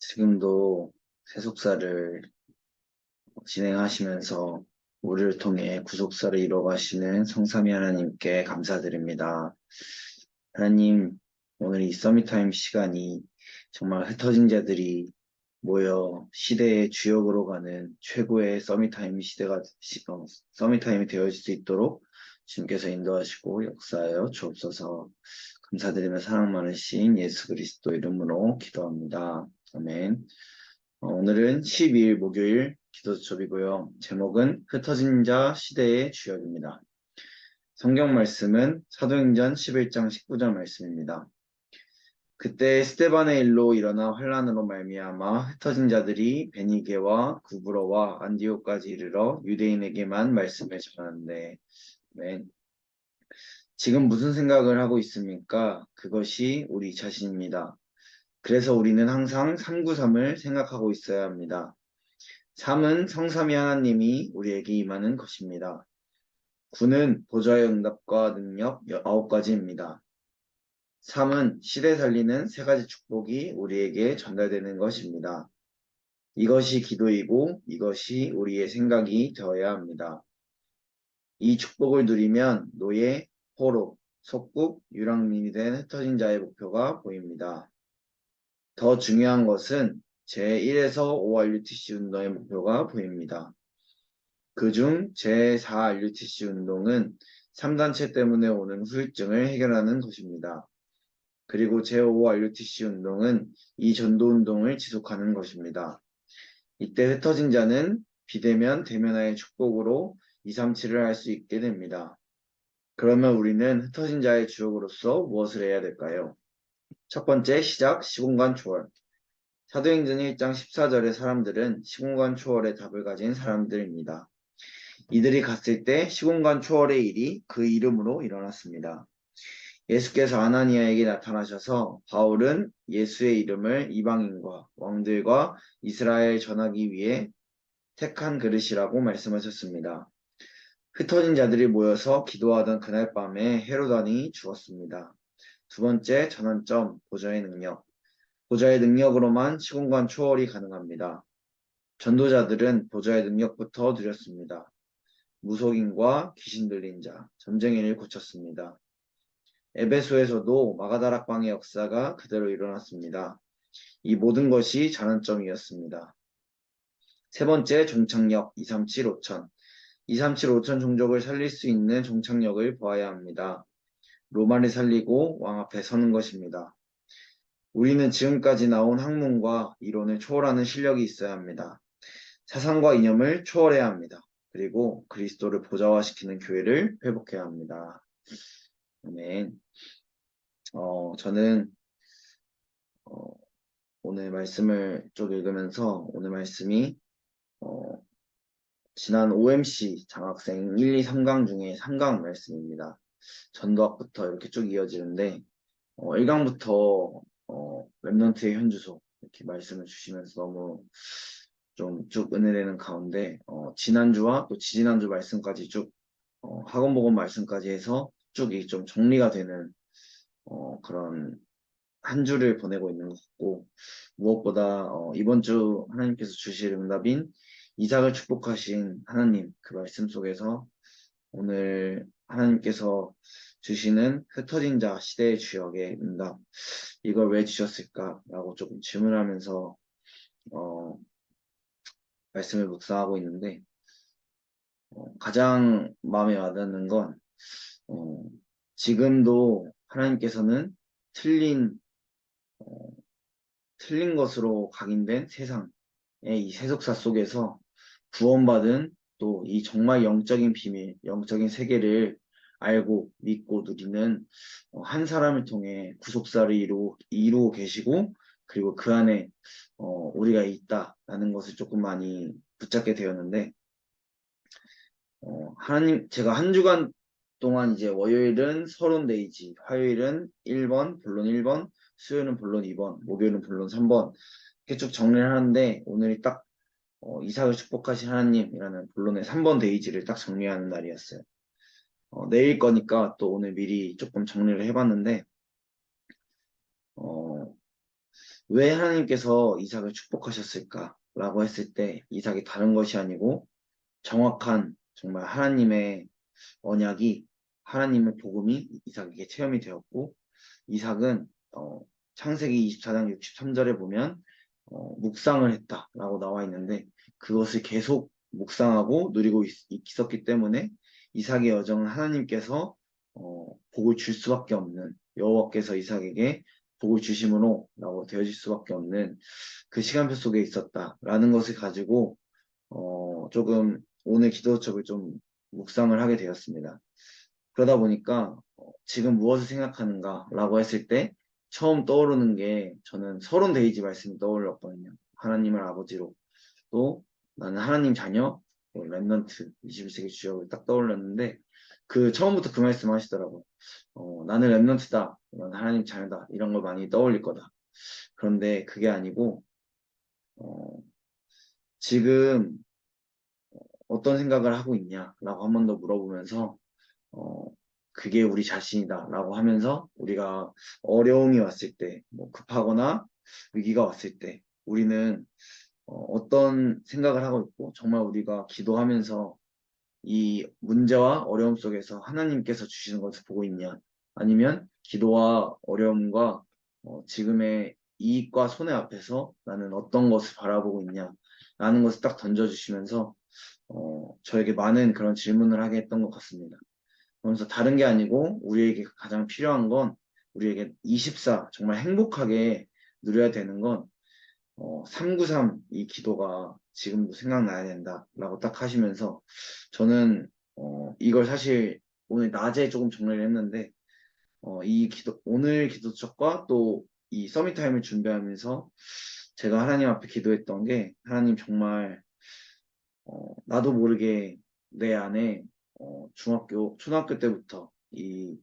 지금도 세속사를 진행하시면서 우리를 통해 구속사를 이뤄가시는 성삼위 하나님께 감사드립니다. 하나님, 오늘 이 서밋타임 시간이 정말 흩어진 자들이 모여 시대의 주역으로 가는 최고의 서밋타임이 되어질 수 있도록 주님께서 인도하시고 역사하여 주옵소서. 감사드리며 사랑 많으신 예수 그리스도 이름으로 기도합니다. 아멘. 오늘은 12일 목요일 기도수첩이고요. 제목은 흩어진 자 시대의 주역입니다. 성경 말씀은 사도행전 11장 19절 말씀입니다. 그때 스데반의 일로 일어나 환란으로 말미암아 흩어진 자들이 베니게와 구브로와 안디오까지 이르러 유대인에게만 말씀을 전하는데, 네. 지금 무슨 생각을 하고 있습니까? 그것이 우리 자신입니다. 그래서 우리는 항상 393을 생각하고 있어야 합니다. 3은 성삼위 하나님이 우리에게 임하는 것입니다. 9는 보좌의 응답과 능력 9가지입니다. 3은 시대 살리는 3가지 축복이 우리에게 전달되는 것입니다. 이것이 기도이고 이것이 우리의 생각이 되어야 합니다. 이 축복을 누리면 노예, 포로, 속국, 유랑민이 된 흩어진 자의 목표가 보입니다. 더 중요한 것은 제1에서 5RUTC 운동의 목표가 보입니다. 그중 제4RUTC 운동은 3단체 때문에 오는 후유증을 해결하는 것입니다. 그리고 제5RUTC 운동은 이 전도 운동을 지속하는 것입니다. 이때 흩어진 자는 비대면 대면화의 축복으로 237을 할 수 있게 됩니다. 그러면 우리는 흩어진 자의 주역으로서 무엇을 해야 될까요? 첫 번째 시작 시공간 초월. 사도행전 1장 14절의 사람들은 시공간 초월의 답을 가진 사람들입니다. 이들이 갔을 때 시공간 초월의 일이 그 이름으로 일어났습니다. 예수께서 아나니아에게 나타나셔서 바울은 예수의 이름을 이방인과 왕들과 이스라엘 전하기 위해 택한 그릇이라고 말씀하셨습니다. 흩어진 자들이 모여서 기도하던 그날 밤에 헤롯 왕이 죽었습니다. 두 번째 전환점 보좌의 능력. 보좌의 능력으로만 시공간 초월이 가능합니다. 전도자들은 보좌의 능력부터 누렸습니다. 무속인과 귀신 들린 자, 점쟁이를 고쳤습니다. 에베소에서도 마가다락방의 역사가 그대로 일어났습니다. 이 모든 것이 전환점이었습니다. 세 번째 종착역 237 5천. 237 5천 종족을 살릴 수 있는 종착역을 보아야 합니다. 로마를 살리고 왕 앞에 서는 것입니다. 우리는 지금까지 나온 학문과 이론을 초월하는 실력이 있어야 합니다. 사상과 이념을 초월해야 합니다. 그리고 그리스도를 보좌화시키는 교회를 회복해야 합니다. 아멘. 저는 오늘 말씀을 쭉 읽으면서 오늘 말씀이 지난 OMC 장학생 1, 2, 3강 중에 3강 말씀입니다. 전도학부터 이렇게 쭉 이어지는데 1강부터 랩넌트의 현주소 이렇게 말씀을 주시면서 너무 좀 쭉 은혜되는 가운데 지난주와 또 지지난주 말씀까지 쭉 학원 복음 말씀까지 해서 쭉 좀 정리가 되는 그런 한 주를 보내고 있는 것 같고 무엇보다 이번 주 하나님께서 주실 응답인 이삭을 축복하신 하나님 그 말씀 속에서 오늘 하나님께서 주시는 흩어진 자 시대의 주역의 응답 이걸 왜 주셨을까라고 조금 질문하면서 말씀을 묵상하고 있는데 가장 마음에 와닿는 건 지금도 하나님께서는 틀린 것으로 각인된 세상의 이 세속사 속에서 구원받은 또 이 정말 영적인 비밀, 영적인 세계를 알고 믿고 누리는 한 사람을 통해 구속사를 이루고 계시고 그리고 그 안에 우리가 있다라는 것을 조금 많이 붙잡게 되었는데 제가 한 주간 동안 이제 월요일은 서론 데이지, 화요일은 1번, 본론 1번, 수요일은 본론 2번, 목요일은 본론 3번 이렇게 쭉 정리를 하는데 오늘이 딱 이삭을 축복하신 하나님이라는 본론의 3번 데이지를 딱 정리하는 날이었어요. 내일 거니까 또 오늘 미리 조금 정리를 해봤는데 왜 하나님께서 이삭을 축복하셨을까? 라고 했을 때 이삭이 다른 것이 아니고 정확한 정말 하나님의 언약이 하나님의 복음이 이삭에게 체험이 되었고 이삭은 창세기 24장 63절에 보면 묵상을 했다라고 나와 있는데 그것을 계속 묵상하고 누리고 있었기 때문에 이삭의 여정은 하나님께서 복을 줄 수밖에 없는 여호와께서 이삭에게 복을 주심으로 라고 되어질 수밖에 없는 그 시간표 속에 있었다라는 것을 가지고 조금 오늘 기도첩을 좀 묵상을 하게 되었습니다. 그러다 보니까 지금 무엇을 생각하는가라고 했을 때 처음 떠오르는 게 저는 서론 데이지 말씀이 떠올랐거든요. 하나님을 아버지로 또 나는 하나님 자녀 랩넌트 21세기 주역을 딱 떠올렸는데 그 처음부터 그 말씀 하시더라고요. 나는 랩넌트다. 나는 하나님 자녀다. 이런 걸 많이 떠올릴 거다. 그런데 그게 아니고 어, 지금 어떤 생각을 하고 있냐라고 한 번 더 물어보면서 어, 그게 우리 자신이다라고 하면서 우리가 어려움이 왔을 때, 뭐 급하거나 위기가 왔을 때 우리는 어떤 생각을 하고 있고 정말 우리가 기도하면서 이 문제와 어려움 속에서 하나님께서 주시는 것을 보고 있냐 아니면 기도와 어려움과 지금의 이익과 손해 앞에서 나는 어떤 것을 바라보고 있냐 라는 것을 딱 던져주시면서 저에게 많은 그런 질문을 하게 했던 것 같습니다. 그러면서 다른 게 아니고 우리에게 가장 필요한 건 우리에게 24 정말 행복하게 누려야 되는 건 393 이 기도가 지금도 생각나야 된다라고 딱 하시면서 저는 이걸 사실 오늘 낮에 조금 정리를 했는데 이 기도 오늘 기도책과 또 이 서밋 타임을 준비하면서 제가 하나님 앞에 기도했던 게 하나님 정말 나도 모르게 내 안에 중학교 초등학교 때부터 이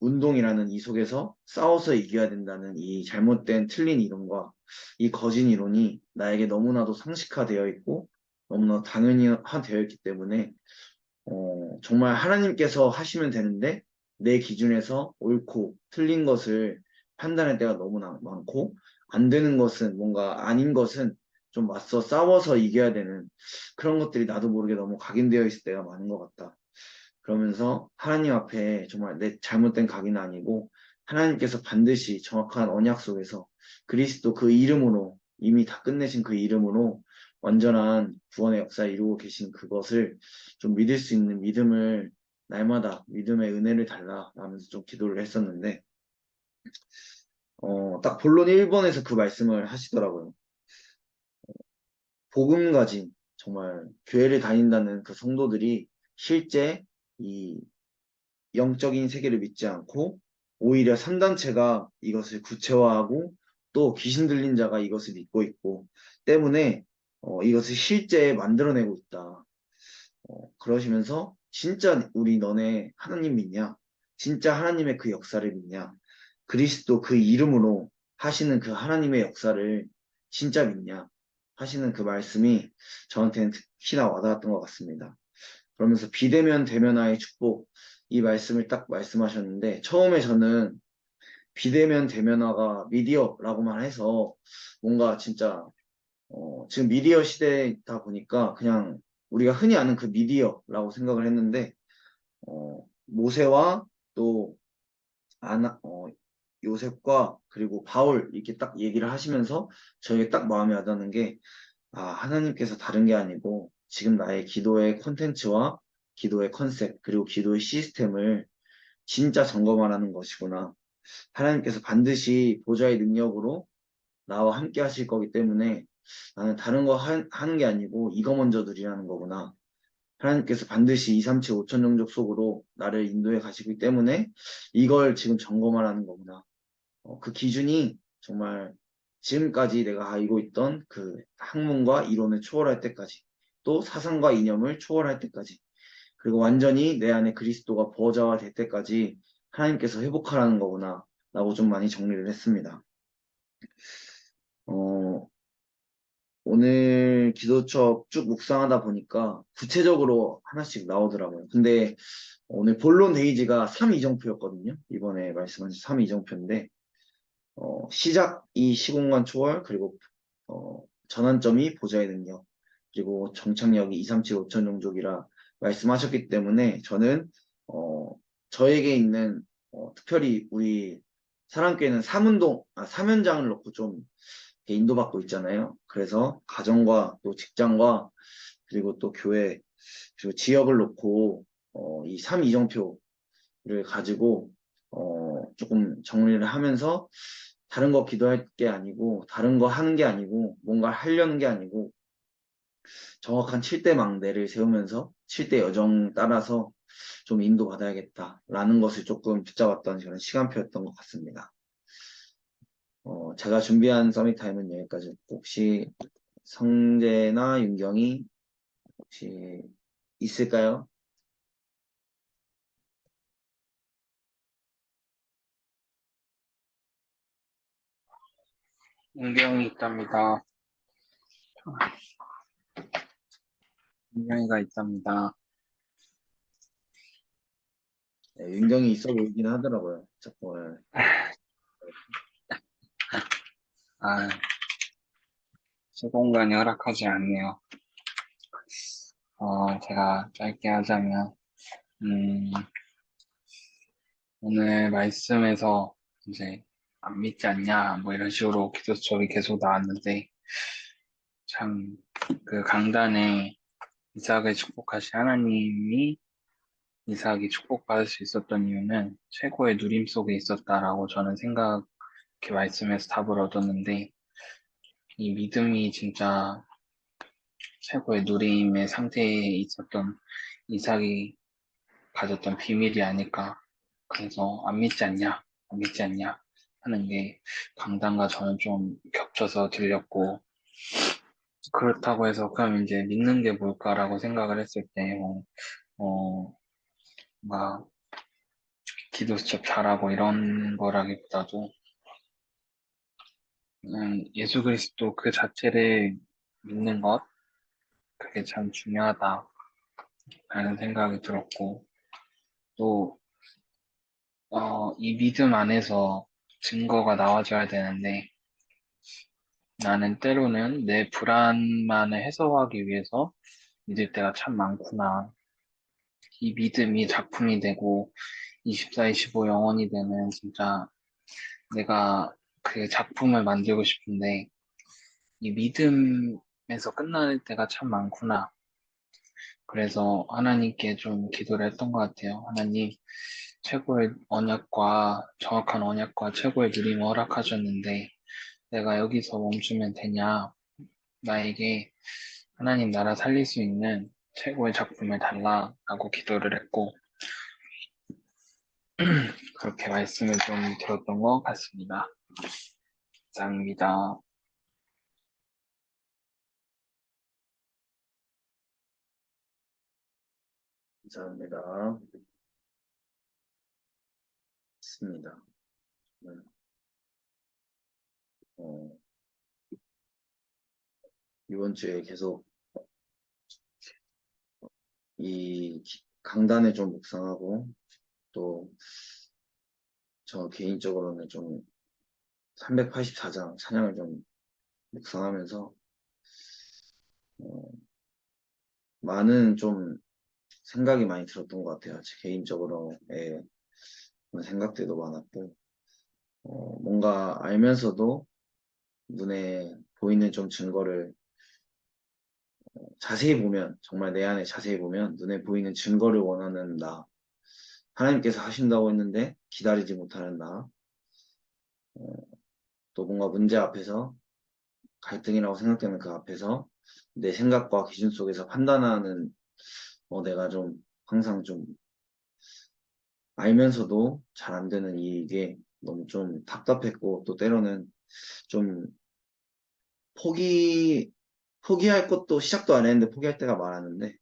운동이라는 이 속에서 싸워서 이겨야 된다는 이 잘못된 틀린 이론과 이 거짓 이론이 나에게 너무나도 상식화되어 있고 너무나 당연히되어 있기 때문에 정말 하나님께서 하시면 되는데 내 기준에서 옳고 틀린 것을 판단할 때가 너무나 많고 안 되는 것은 뭔가 아닌 것은 좀 맞서 싸워서 이겨야 되는 그런 것들이 나도 모르게 너무 각인되어 있을 때가 많은 것 같다. 그러면서 하나님 앞에 정말 내 잘못된 각인 아니고 하나님께서 반드시 정확한 언약 속에서 그리스도 그 이름으로 이미 다 끝내신 그 이름으로 완전한 구원의 역사를 이루고 계신 그것을 좀 믿을 수 있는 믿음을 날마다 믿음의 은혜를 달라 라면서 좀 기도를 했었는데 딱 본론 1번에서 그 말씀을 하시더라고요. 복음 가진 정말 교회를 다닌다는 그 성도들이 실제 이 영적인 세계를 믿지 않고 오히려 3단체가 이것을 구체화하고 또 귀신 들린 자가 이것을 믿고 있고 때문에 이것을 실제 만들어내고 있다. 그러시면서 진짜 우리 너네 하나님 믿냐? 진짜 하나님의 그 역사를 믿냐? 그리스도 그 이름으로 하시는 그 하나님의 역사를 진짜 믿냐? 하시는 그 말씀이 저한테는 특히나 와닿았던 것 같습니다. 그러면서 비대면 대면화의 축복 이 말씀을 딱 말씀하셨는데 처음에 저는 비대면 대면화가 미디어라고만 해서 뭔가 진짜 지금 미디어 시대이다 보니까 그냥 우리가 흔히 아는 그 미디어라고 생각을 했는데 모세와 또 아나 요셉과 그리고 바울 이렇게 딱 얘기를 하시면서 저에게 딱 마음에 와닿는 게 하나님께서 다른 게 아니고 지금 나의 기도의 콘텐츠와 기도의 컨셉, 그리고 기도의 시스템을 진짜 점검하라는 것이구나. 하나님께서 반드시 보좌의 능력으로 나와 함께 하실 거기 때문에 나는 다른 거 하는 게 아니고 이거 먼저 누리라는 거구나. 하나님께서 반드시 2, 3, 7, 5천 종족 속으로 나를 인도해 가시기 때문에 이걸 지금 점검하라는 거구나. 그 기준이 정말 지금까지 내가 알고 있던 그 학문과 이론을 초월할 때까지 또 사상과 이념을 초월할 때까지 그리고 완전히 내 안에 그리스도가 보좌화 될 때까지 하나님께서 회복하라는 거구나 라고 좀 많이 정리를 했습니다. 어, 오늘 기도첩 쭉 묵상하다 보니까 구체적으로 하나씩 나오더라고요. 근데 오늘 본론 데이지가 3이정표였거든요. 이번에 말씀하신 3이정표인데 시작이 시공간 초월, 그리고 전환점이 보좌의 능력, 그리고 정착력이 2, 3, 7, 5천 종족이라 말씀하셨기 때문에 저는 저에게 있는 특별히 우리 사랑교회는 삼연장을 놓고 좀 이렇게 인도받고 있잖아요. 그래서 가정과 또 직장과 그리고 또 교회 그리고 지역을 놓고 이 3이정표를 가지고 조금 정리를 하면서 다른 거 기도할 게 아니고 다른 거 하는 게 아니고 뭔가 하려는 게 아니고 정확한 7대 망대를 세우면서 7대 여정 따라서 좀 인도받아야겠다라는 것을 조금 붙잡았던 그런 시간표였던 것 같습니다. 제가 준비한 서밋 타임은 여기까지. 혹시 성재나 윤경이 혹시 있을까요? 운명이 있답니다. 운명이가 있답니다. 네, 윤경이 있어 보이긴 하더라고요. 자꾸. 아, 시공간이 허락하지 않네요. 제가 짧게 하자면, 음, 오늘 말씀에서 이제 안 믿지 않냐, 뭐 이런 식으로 기도처리 계속 나왔는데, 참, 그 강단에 이삭을 축복하신 하나님이 이삭이 축복받을 수 있었던 이유는 최고의 누림 속에 있었다라고 저는 이렇게 말씀에서 답을 얻었는데, 이 믿음이 진짜 최고의 누림의 상태에 있었던 이삭이 가졌던 비밀이 아닐까. 그래서 안 믿지 않냐, 안 믿지 않냐 하는 게 강단과 저는 좀 겹쳐서 들렸고, 그렇다고 해서 그럼 이제 믿는 게 뭘까라고 생각을 했을 때, 어, 막 기도 수첩 잘하고 이런 거라기보다도 그냥 예수 그리스도 그 자체를 믿는 것, 그게 참 중요하다라는 생각이 들었고, 또 이 믿음 안에서 증거가 나와줘야 되는데 나는 때로는 내 불안만을 해소하기 위해서 믿을 때가 참 많구나. 이 믿음이 작품이 되고 24, 25 영원이 되는 진짜 내가 그 작품을 만들고 싶은데 이 믿음에서 끝날 때가 참 많구나. 그래서 하나님께 좀 기도를 했던 것 같아요. 하나님, 최고의 언약과 정확한 언약과 최고의 누림을 허락하셨는데 내가 여기서 멈추면 되냐? 나에게 하나님 나라 살릴 수 있는 최고의 작품을 달라라고 기도를 했고 그렇게 말씀을 좀 들었던 것 같습니다. 감사합니다. 감사합니다. 있습니다. 네. 어, 이번 주에 계속 이 강단을 좀 묵상하고 또 저 개인적으로는 좀 384장 찬양을 좀 묵상하면서 어, 많은 좀 생각이 많이 들었던 것 같아요. 제 개인적으로의 그런 생각들도 많았고 뭔가 알면서도 눈에 보이는 좀 증거를 자세히 보면 정말 내 안에 자세히 보면 눈에 보이는 증거를 원하는 나 하나님께서 하신다고 했는데 기다리지 못하는 나 또 뭔가 문제 앞에서 갈등이라고 생각되는 그 앞에서 내 생각과 기준 속에서 판단하는 내가 좀 항상 좀 알면서도 잘 안 되는 이게 너무 좀 답답했고 또 때로는 좀 포기 포기할 것도 시작도 안 했는데 포기할 때가 많았는데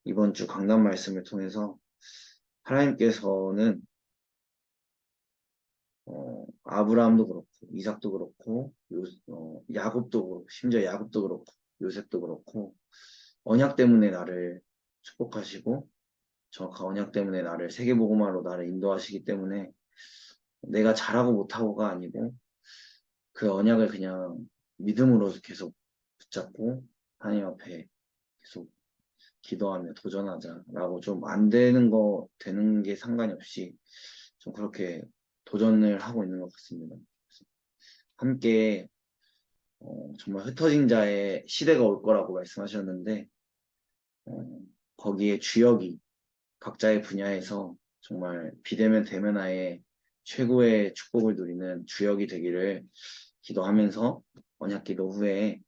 이번 주 강단 말씀을 통해서 하나님께서는 아브라함도 그렇고 이삭도 그렇고 야곱도 그렇고 심지어 야곱도 그렇고 요셉도 그렇고 언약 때문에 나를 축복하시고 정확한 언약 때문에 나를 세계복음화로 나를 인도하시기 때문에 내가 잘하고 못하고가 아니고 그 언약을 그냥 믿음으로 계속 붙잡고 하나님 앞에 계속 기도하며 도전하자라고 좀 안 되는 되는 게 상관이 없이 좀 그렇게 도전을 하고 있는 것 같습니다. 함께 정말 흩어진 자의 시대가 올 거라고 말씀하셨는데 거기에 주역이 각자의 분야에서 정말 비대면 대면하에 최고의 축복을 누리는 주역이 되기를 기도하면서 언약기도 후에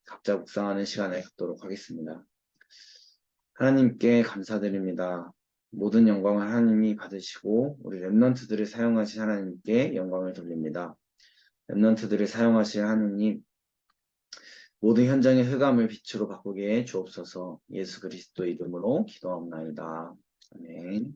각자 묵상하는 시간을 갖도록 하겠습니다. 하나님께 감사드립니다. 모든 영광을 하나님이 받으시고 우리 렘넌트들을 사용하신 하나님께 영광을 돌립니다. 렘넌트들을 사용하실 하나님, 모든 현장의 흑암을 빛으로 바꾸게 해 주옵소서. 예수 그리스도 이름으로 기도합나이다. 아멘.